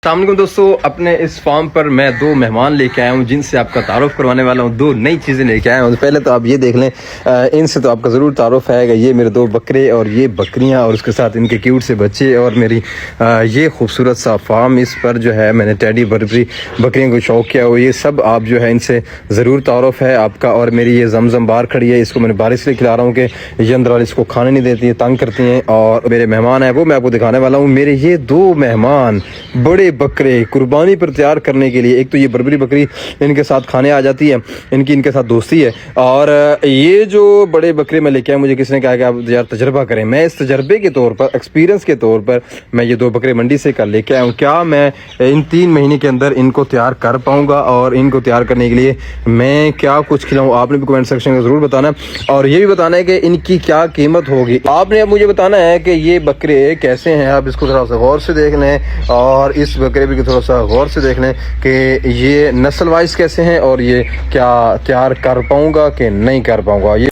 السلام علیکم دوستو، اپنے اس فارم پر میں دو مہمان لے کے آیا ہوں جن سے آپ کا تعارف کروانے والا ہوں. دو نئی چیزیں لے کے آیا ہوں. پہلے تو آپ یہ دیکھ لیں، ان سے تو آپ کا ضرور تعارف ہے گا. یہ میرے دو بکرے اور یہ بکریاں اور اس کے ساتھ ان کے کیوٹ سے بچے اور میری یہ خوبصورت سا فارم. اس پر جو ہے میں نے ٹیڈی بربری بکریوں کو شوق کیا ہوا. یہ سب آپ جو ہے ان سے ضرور تعارف ہے آپ کا. اور میری یہ زمزم باہر کھڑی ہے، اس کو میں نے بارش سے کھلا رہا ہوں کہ یہ اندر والی اس کو کھانے نہیں دیتی ہیں، تنگ کرتی ہیں. اور میرے مہمان ہیں وہ میں آپ کو دکھانے والا ہوں. میرے یہ دو مہمان بڑے بکرے قربانی پر تیار کرنے کے لیے، ایک تو یہ بربری بکری ان کے ساتھ کھانے آ جاتی ہے، ان کے ساتھ دوستی ہے. اور یہ جو بڑے بکرے میں لے کے آیا، مجھے کسی نے کہا کہ آپ یار تجربہ کریں. میں اس تجربے کے طور پر، ایکسپیرینس کے طور پر میں یہ دو بکرے منڈی سے کل لے کے آیا ہوں. کیا میں ان 3 مہینے کے اندر ان کو تیار کر پاؤں گا اور ان کو تیار کرنے کے لیے میں کیا کچھ کھلاؤں؟ آپ نے بھی کمنٹ سیکشن میں ضرور بتانا اور یہ بھی بتانا ہے کہ ان کی کیا قیمت ہوگی. آپ نے اب مجھے بتانا ہے کہ یہ بکرے کیسے ہیں. آپ اس کو تھوڑا سا غور سے دیکھ لیں اور اس بکرے بھی تھوڑا سا غور سے دیکھ لیں کہ یہ نسل وائز کیسے ہیں اور یہ کیا تیار کر پاؤں گا کہ نہیں کر پاؤں گا. یہ